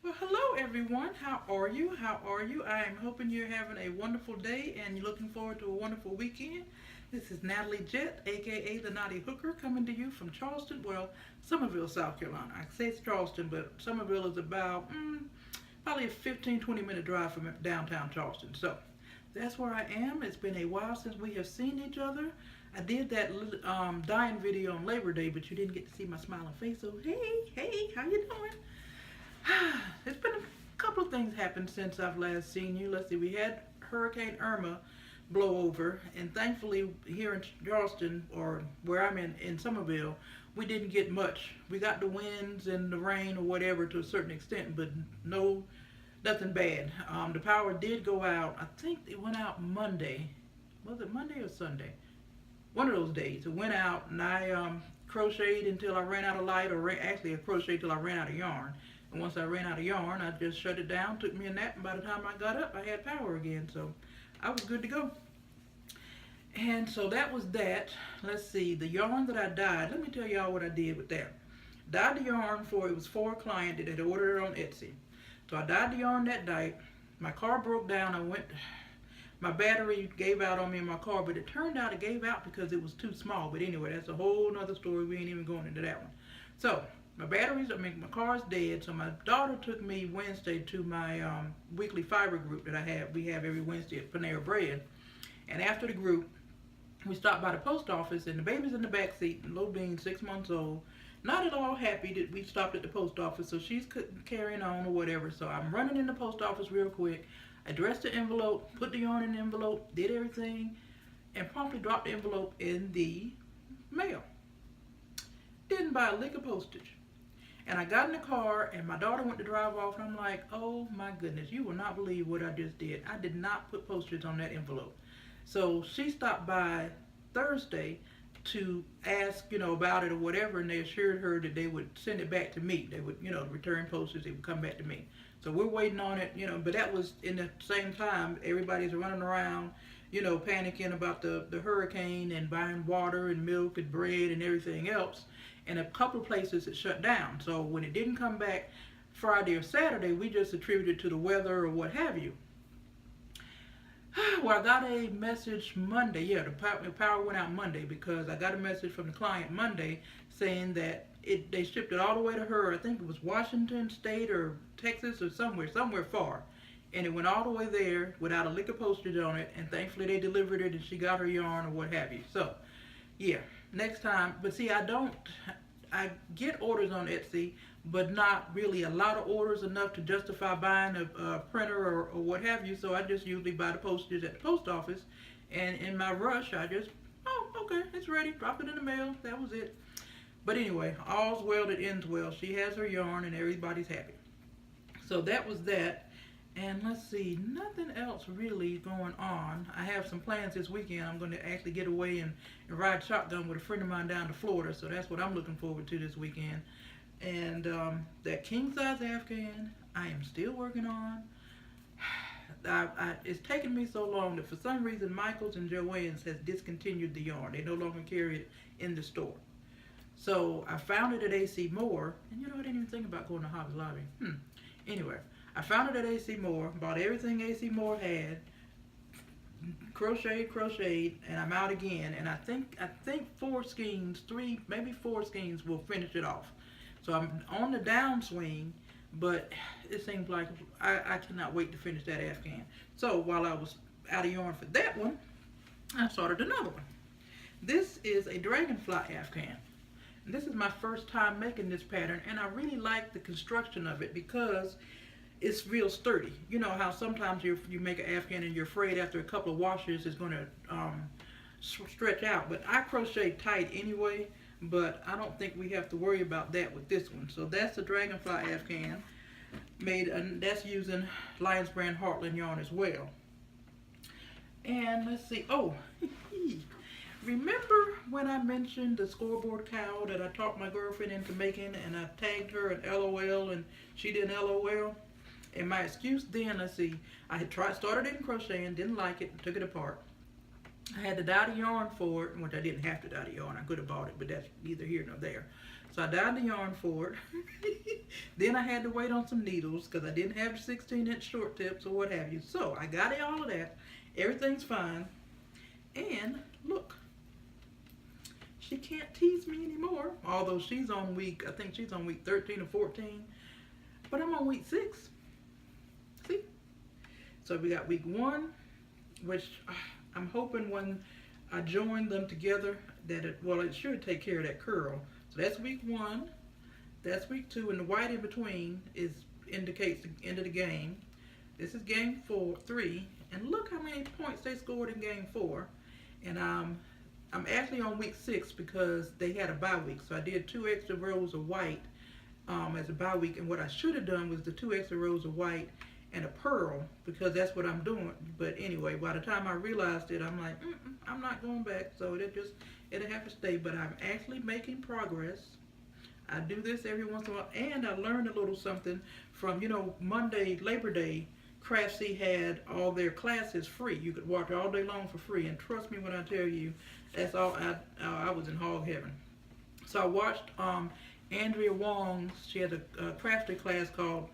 Well, hello everyone. How are you? How are you? I am hoping you're having a wonderful day and you're looking forward to a wonderful weekend. This is Natalie Jett, aka the Naughty Hooker, coming to you from Charleston, well, Summerville, South Carolina. I say it's Charleston, but Summerville is about probably a 15-20 minute drive from downtown Charleston. So that's where I am. It's been a while since we have seen each other. I did that dying video on Labor Day, but you didn't get to see my smiling face. So hey, how you doing? It's been a couple of things happened since I've last seen you. Let's see, we had Hurricane Irma blow over, and thankfully here in Charleston, or where I'm in Somerville, we didn't get much. We got the winds and the rain or whatever to a certain extent, but nothing bad. The power did go out. I think it went out Monday. Was it Monday or Sunday? One of those days. It went out, and I crocheted until I ran out of light, or actually I crocheted till I ran out of yarn. And once I ran out of yarn, I just shut it down, took me a nap, and by the time I got up, I had power again. So I was good to go. And so that was that. Let's see, the yarn that I dyed, let me tell y'all what I did with that. Dyed the yarn it was for a client that had ordered it on Etsy. So I dyed the yarn that night. My car broke down. My battery gave out on me in my car, but it turned out it gave out because it was too small. But anyway, that's a whole nother story. We ain't even going into that one. So my car's dead. So my daughter took me Wednesday to my weekly fiber group that we have every Wednesday at Panera Bread. And after the group, we stopped by the post office, and the baby's in the back seat, and Low Bean, 6 months old, not at all happy that we stopped at the post office. So she's carrying on or whatever. So I'm running in the post office real quick. I dressed the envelope, put the yarn in the envelope, did everything, and promptly dropped the envelope in the mail. Didn't buy a lick of postage. And I got in the car, and my daughter went to drive off, and I'm like, oh my goodness, you will not believe what I just did. I did not put postage on that envelope. So she stopped by Thursday to ask, about it or whatever, and they assured her that they would send it back to me. They would, return postage, it would come back to me. So we're waiting on it, but that was in the same time, everybody's running around, panicking about the hurricane and buying water and milk and bread and everything else. And a couple of places it shut down. So when it didn't come back Friday or Saturday, we just attributed it to the weather or what have you. Well, I got a message Monday. Yeah, the power went out Monday because I got a message from the client Monday saying that they shipped it all the way to her. I think it was Washington State or Texas or somewhere far. And it went all the way there without a lick of postage on it. And thankfully they delivered it and she got her yarn or what have you. So, yeah, next time. But see, I get orders on Etsy, but not really a lot of orders, enough to justify buying a printer or what have you. So I just usually buy the postage at the post office. And in my rush, I just, okay, it's ready. Drop it in the mail. That was it. But anyway, all's well that ends well. She has her yarn and everybody's happy. So that was that. And let's see, nothing else really going on. I have some plans this weekend. I'm going to actually get away and ride shotgun with a friend of mine down to Florida. So that's what I'm looking forward to this weekend. And that king size Afghan, I am still working on. It's taken me so long that for some reason Michaels and Joann's has discontinued the yarn. They no longer carry it in the store. So I found it at AC Moore. And I didn't even think about going to Hobby Lobby. Anyway. I found it at AC Moore, bought everything AC Moore had, crocheted, and I'm out again. And I think 4 skeins, 3, maybe 4 skeins will finish it off. So I'm on the downswing, but it seems like I cannot wait to finish that Afghan. So while I was out of yarn for that one, I started another one. This is a Dragonfly Afghan. And this is my first time making this pattern, and I really like the construction of it because it's real sturdy. You know how sometimes you make an Afghan and you're afraid after a couple of washes it's going to stretch out. But I crochet tight anyway, but I don't think we have to worry about that with this one. So that's the Dragonfly Afghan made, and that's using Lion's Brand Heartland yarn as well. And let's see, remember when I mentioned the scoreboard cowl that I talked my girlfriend into making, and I tagged her an LOL and she didn't LOL? And my excuse then, let's see, I had started in crocheting, didn't like it, took it apart. I had to dye the yarn for it, which I didn't have to dye the yarn. I could have bought it, but that's neither here nor there. So I dyed the yarn for it. Then I had to wait on some needles because I didn't have the 16-inch short tips or what have you. So I got all of that. Everything's fine. And look, she can't tease me anymore. Although she's on I think she's on week 13 or 14. But I'm on week 6. See? So we got week 1, which I'm hoping when I join them together that it should take care of that curl. So that's week 1, that's week 2, and the white in between indicates the end of the game. This is game 3, and look how many points they scored in game 4. And I'm actually on week 6 because they had a bye week, so I did 2 extra rows of white as a bye week. And what I should have done was the 2 extra rows of white and a pearl, because that's what I'm doing. But anyway, by the time I realized it, I'm like, I'm not going back. So it'll have to stay. But I'm actually making progress. I do this every once in a while, and I learned a little something from, Monday, Labor Day. Craftsy had all their classes free. You could watch all day long for free, and trust me when I tell you, that's all. I was in hog heaven. So I watched Andrea Wong's. She had a crafty class called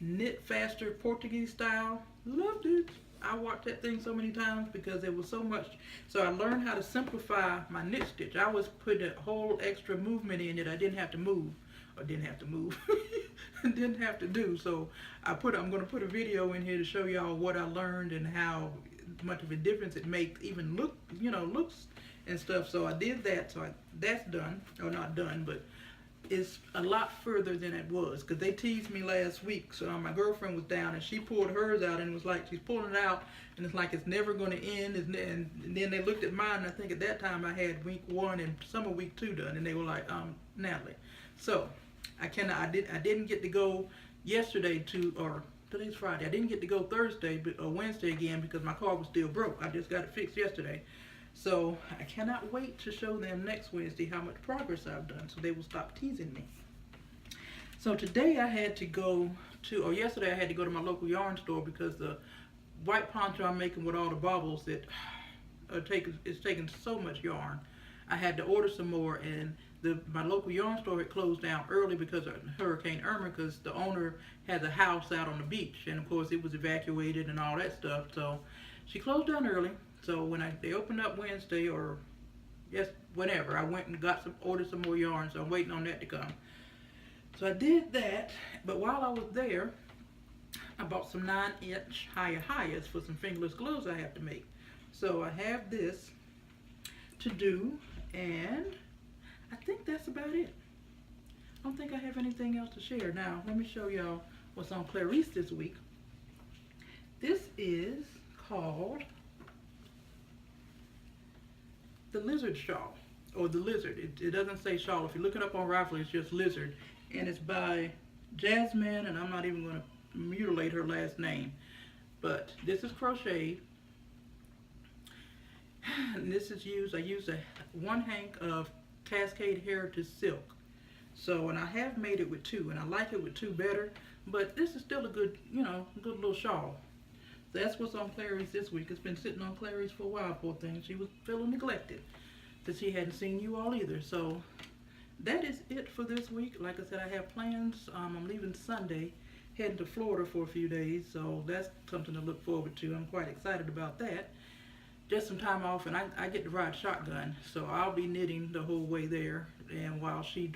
Knit Faster Portuguese Style. Loved it. I watched that thing so many times because there was so much. So I learned how to simplify my knit stitch. I was putting a whole extra movement in it. I didn't have to move. Didn't have to move. Didn't have to do. So I'm going to put a video in here to show y'all what I learned and how much of a difference it makes, even looks and stuff. So I did that. So that's done, or not done, but it's a lot further than it was, because they teased me last week. So my girlfriend was down and she pulled hers out, and it was like she's pulling it out and it's like it's never going to end. And then they looked at mine, and I think at that time I had week 1 and some of week 2 done, and they were like, Natalie. So I didn't get to go yesterday or today's Friday. I didn't get to go Thursday or Wednesday again because my car was still broke. I just got it fixed yesterday. So I cannot wait to show them next Wednesday how much progress I've done, so they will stop teasing me. So today I had to go yesterday I had to go to my local yarn store because the white poncho I'm making with all the baubles it's taking so much yarn. I had to order some more, and my local yarn store had closed down early because of Hurricane Irma, because the owner has a house out on the beach, and of course it was evacuated and all that stuff. So she closed down early. So when they opened up Wednesday, or whenever, I went and ordered some more yarn. So I'm waiting on that to come. So I did that, but while I was there, I bought some 9-inch higher for some fingerless gloves I have to make. So I have this to do, and I think that's about it. I don't think I have anything else to share. Now, let me show y'all what's on Clarice this week. This is called the Lizard Shawl, or the Lizard. It doesn't say Shawl. If you look it up on Ravelry, it's just Lizard. And it's by Jasmin, and I'm not even going to mutilate her last name. But this is crocheted. And this is I use one hank of Cascade Heritage Silk. So, and I have made it with 2, and I like it with 2 better, but this is still a good, good little shawl. So that's what's on Clarice this week. It's been sitting on Clarice for a while, poor thing. She was feeling neglected because she hadn't seen you all either. So that is it for this week. Like I said, I have plans. I'm leaving Sunday, heading to Florida for a few days, so that's something to look forward to. I'm quite excited about that. Just some time off, and I get to ride shotgun, so I'll be knitting the whole way there, and while she,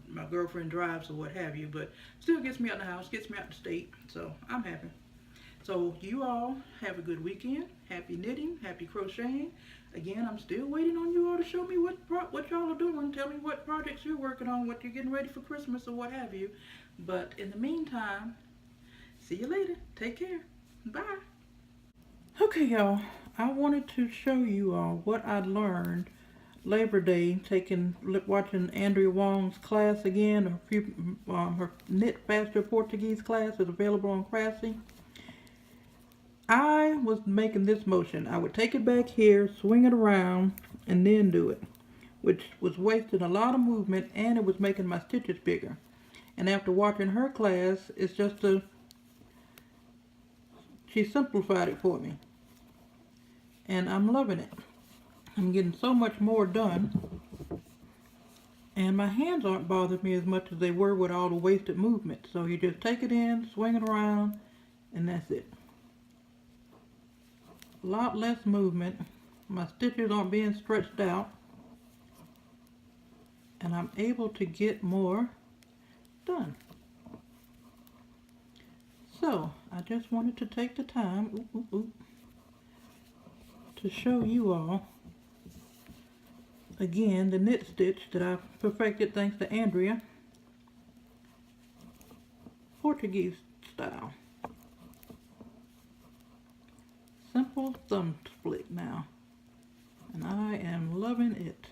my girlfriend drives or what have you, but still gets me out the house, gets me out the state, so I'm happy. So you all have a good weekend. Happy knitting, happy crocheting. Again, I'm still waiting on you all to show me what y'all are doing. Tell me what projects you're working on, what you're getting ready for Christmas or what have you. But in the meantime, see you later. Take care. Bye. Okay, y'all. I wanted to show you all what I learned Labor Day, watching Andrea Wong's class again. Her Knit Faster Portuguese class is available on Craftsy. I was making this motion. I would take it back here, swing it around, and then do it, which was wasting a lot of movement, and it was making my stitches bigger. And after watching her class, it's just she simplified it for me. And I'm loving it. I'm getting so much more done, and my hands aren't bothering me as much as they were with all the wasted movement. So you just take it in, swing it around, and that's it. A lot less movement. My stitches aren't being stretched out, and I'm able to get more done. So I just wanted to take the time to show you all again the knit stitch that I perfected thanks to Andrea, Portuguese style. Simple thumb split now, and I am loving it.